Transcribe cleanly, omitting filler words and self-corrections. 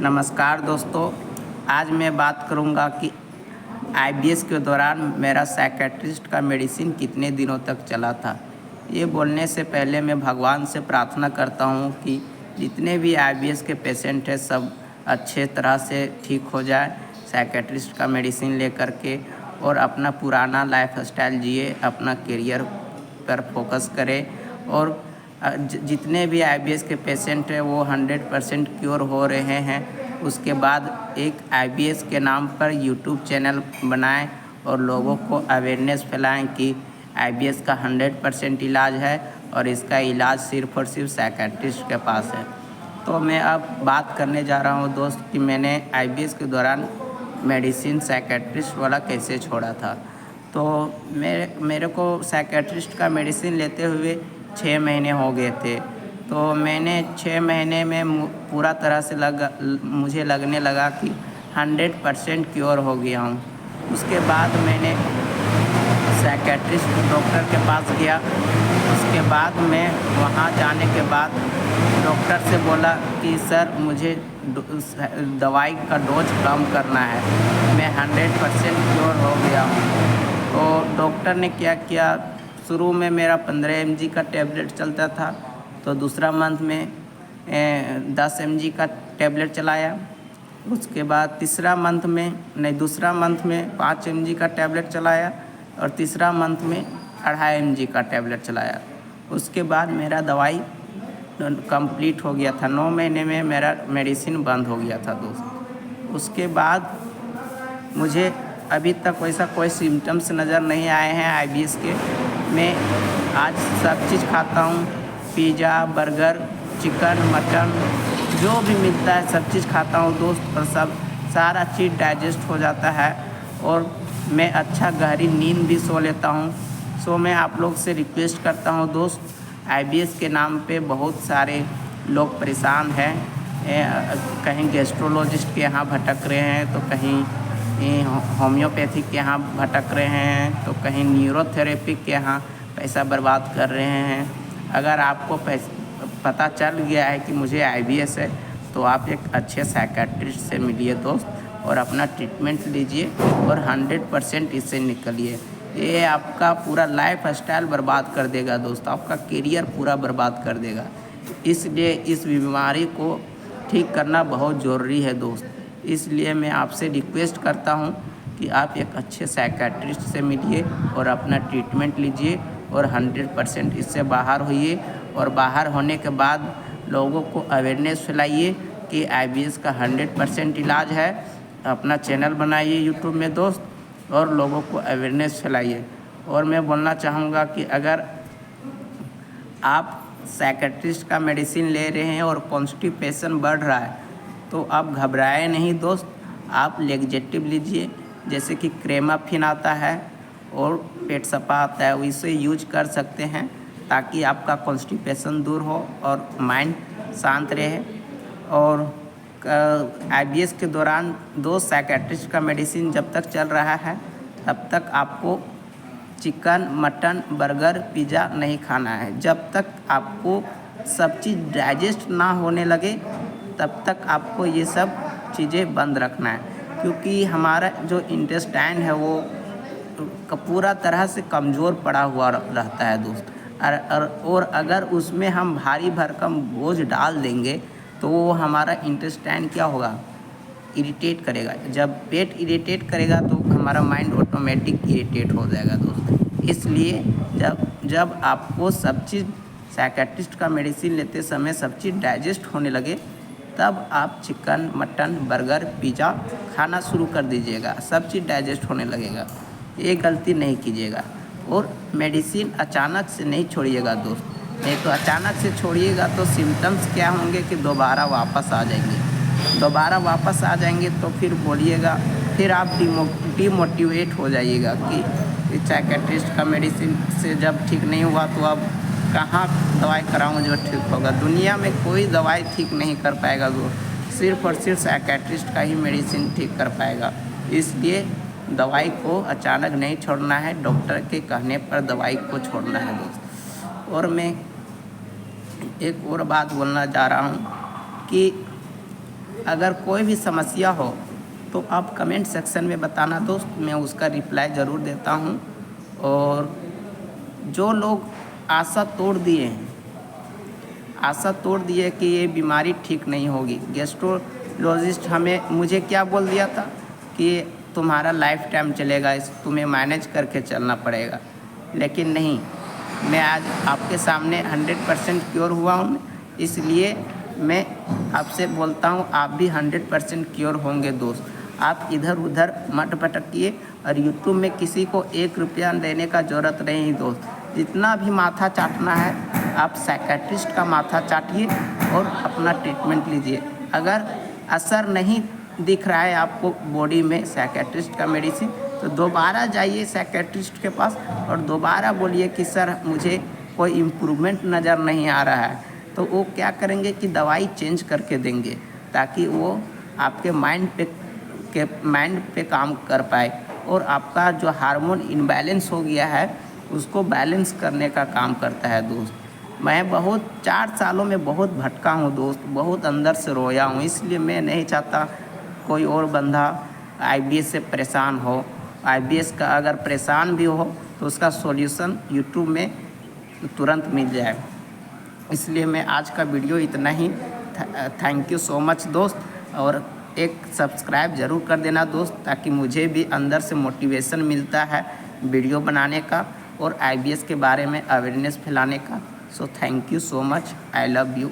नमस्कार दोस्तों, आज मैं बात करूंगा कि आईबीएस के दौरान मेरा साइकियाट्रिस्ट का मेडिसिन कितने दिनों तक चला था। ये बोलने से पहले मैं भगवान से प्रार्थना करता हूँ कि जितने भी आईबीएस के पेशेंट हैं सब अच्छे तरह से ठीक हो जाए साइकियाट्रिस्ट का मेडिसिन लेकर के, और अपना पुराना लाइफ स्टाइल जिए, अपना करियर पर फोकस करें। और जितने भी आईबीएस के पेशेंट हैं वो 100% क्योर हो रहे हैं। उसके बाद एक आईबीएस के नाम पर यूट्यूब चैनल बनाएं और लोगों को अवेयरनेस फैलाएं कि आईबीएस का 100% इलाज है और इसका इलाज सिर्फ और सिर्फ साइकियाट्रिस्ट के पास है। तो मैं अब बात करने जा रहा हूं दोस्त कि मैंने आईबीएस के दौरान मेडिसिन साइकियाट्रिस्ट वाला कैसे छोड़ा था। तो मेरे को साइकियाट्रिस्ट का मेडिसिन लेते हुए 6 महीने हो गए थे। तो मैंने 6 महीने में पूरा तरह से मुझे लगने लगा कि 100% क्योर हो गया हूँ। उसके बाद मैंने साइकियाट्रिस्ट डॉक्टर के पास गया। उसके बाद मैं वहाँ जाने के बाद डॉक्टर से बोला कि सर मुझे दवाई का डोज कम करना है, मैं 100% क्योर हो गया हूँ। तो डॉक्टर ने क्या किया, शुरू में मेरा 15 mg का टैबलेट चलता था, तो दूसरा मंथ में 10 mg का टैबलेट चलाया। उसके बाद दूसरा मंथ में 5 mg का टैबलेट चलाया और तीसरा मंथ में 2.5 mg का टैबलेट चलाया। उसके बाद मेरा दवाई कंप्लीट हो गया था। 9 महीने में मेरा मेडिसिन बंद हो गया था दोस्त। उसके बाद मुझे अभी तक वैसा कोई सिम्टम्स नज़र नहीं आए हैं आईबीएस के। मैं आज सब चीज़ खाता हूँ, पिज़्ज़ा, बर्गर, चिकन, मटन, जो भी मिलता है सब चीज़ खाता हूँ दोस्त, और सारा चीज़ डाइजेस्ट हो जाता है और मैं अच्छा गहरी नींद भी सो लेता हूँ। सो मैं आप लोग से रिक्वेस्ट करता हूँ दोस्त, आईबीएस के नाम पे बहुत सारे लोग परेशान हैं। कहीं गैस्ट्रोलॉजिस्ट के यहाँ भटक रहे हैं, तो कहीं होम्योपैथिक के यहाँ भटक रहे हैं, तो कहीं न्यूरोथेरेपी के यहाँ पैसा बर्बाद कर रहे हैं। अगर आपको पता चल गया है कि मुझे आईबीएस है, तो आप एक अच्छे साइकियाट्रिस्ट से मिलिए दोस्त और अपना ट्रीटमेंट लीजिए और 100% इससे निकलिए। ये आपका पूरा लाइफ स्टाइल बर्बाद कर देगा दोस्त, आपका करियर पूरा बर्बाद कर देगा। इसलिए इस बीमारी को ठीक करना बहुत ज़रूरी है दोस्त। इसलिए मैं आपसे रिक्वेस्ट करता हूं कि आप एक अच्छे साइकियाट्रिस्ट से मिलिए और अपना ट्रीटमेंट लीजिए और 100% इससे बाहर होइए। और बाहर होने के बाद लोगों को अवेयरनेस फैलाइए कि आईबीएस का 100% इलाज है। अपना चैनल बनाइए यूट्यूब में दोस्त और लोगों को अवेयरनेस फैलाइए। और मैं बोलना चाहूँगा कि अगर आप साइकियाट्रिस्ट का मेडिसिन ले रहे हैं और कॉन्स्टिपेशन बढ़ रहा है, तो आप घबराएं नहीं दोस्त, आप लेग्जेटिव लीजिए, जैसे कि क्रेमाफिन आता है और पेट सपा आता है, इसे यूज कर सकते हैं ताकि आपका कॉन्स्टिपेशन दूर हो और माइंड शांत रहे। और आईबीएस के दौरान साइकियाट्रिस्ट का मेडिसिन जब तक चल रहा है तब तक आपको चिकन, मटन, बर्गर, पिज़्ज़ा नहीं खाना है। जब तक आपको सब चीज़ डाइजेस्ट ना होने लगे तब तक आपको ये सब चीज़ें बंद रखना है, क्योंकि हमारा जो इंटेस्टाइन है वो पूरा तरह से कमज़ोर पड़ा हुआ रहता है दोस्त। और अगर उसमें हम भारी भरकम बोझ डाल देंगे तो वो हमारा इंटेस्टाइन क्या होगा, इरिटेट करेगा। जब पेट इरिटेट करेगा तो हमारा माइंड ऑटोमेटिक इरिटेट हो जाएगा दोस्त। इसलिए जब आपको सब चीज़ साइकियाट्रिस्ट का मेडिसिन लेते समय सब चीज़ डाइजेस्ट होने लगे, तब आप चिकन, मटन, बर्गर, पिज़्ज़ा खाना शुरू कर दीजिएगा, सब चीज़ डाइजेस्ट होने लगेगा। ये गलती नहीं कीजिएगा। और मेडिसिन अचानक से नहीं छोड़िएगा दोस्त, नहीं तो अचानक से छोड़िएगा तो सिम्टम्स क्या होंगे कि दोबारा वापस आ जाएंगे। तो फिर बोलिएगा, फिर आप डिमोटिवेट हो जाइएगा कि साइकियाट्रिस्ट का मेडिसिन से जब ठीक नहीं हुआ तो अब कहाँ दवाई कराऊँ जो ठीक होगा। दुनिया में कोई दवाई ठीक नहीं कर पाएगा दोस्त, सिर्फ और सिर्फ साइकियाट्रिस्ट का ही मेडिसिन ठीक कर पाएगा। इसलिए दवाई को अचानक नहीं छोड़ना है, डॉक्टर के कहने पर दवाई को छोड़ना है दोस्त। और मैं एक और बात बोलना चाह रहा हूँ कि अगर कोई भी समस्या हो तो आप कमेंट सेक्शन में बताना दोस्त, मैं उसका रिप्लाई ज़रूर देता हूँ। और जो लोग आशा तोड़ दिए हैं, आशा तोड़ दिए कि ये बीमारी ठीक नहीं होगी, गैस्ट्रोलॉजिस्ट मुझे क्या बोल दिया था कि तुम्हारा लाइफ टाइम चलेगा, इस तुम्हें मैनेज करके चलना पड़ेगा, लेकिन नहीं, मैं आज आपके सामने 100% क्योर हुआ हूँ। इसलिए मैं आपसे बोलता हूँ आप भी 100% क्योर होंगे दोस्त। आप इधर उधर मत भटकिए और यूट्यूब में किसी को 1 रुपया देने का ज़रूरत नहीं दोस्त। जितना भी माथा चाटना है आप साइकियाट्रिस्ट का माथा चाटिए और अपना ट्रीटमेंट लीजिए। अगर असर नहीं दिख रहा है आपको बॉडी में साइकियाट्रिस्ट का मेडिसिन, तो दोबारा जाइए साइकियाट्रिस्ट के पास और दोबारा बोलिए कि सर मुझे कोई इम्प्रूवमेंट नज़र नहीं आ रहा है। तो वो क्या करेंगे कि दवाई चेंज करके देंगे ताकि वो आपके माइंड पे काम कर पाए और आपका जो हार्मोन इम्बैलेंस हो गया है उसको बैलेंस करने का काम करता है दोस्त। मैं बहुत 4 सालों में बहुत भटका हूँ दोस्त, बहुत अंदर से रोया हूँ। इसलिए मैं नहीं चाहता कोई और बंदा IBS से परेशान हो। IBS का अगर परेशान भी हो तो उसका सॉल्यूशन यूट्यूब में तुरंत मिल जाए। इसलिए मैं आज का वीडियो इतना ही। थैंक यू सो मच दोस्त, और एक सब्सक्राइब ज़रूर कर देना दोस्त, ताकि मुझे भी अंदर से मोटिवेशन मिलता है वीडियो बनाने का और IBS के बारे में अवेयरनेस फैलाने का। So thank you so much, I love you.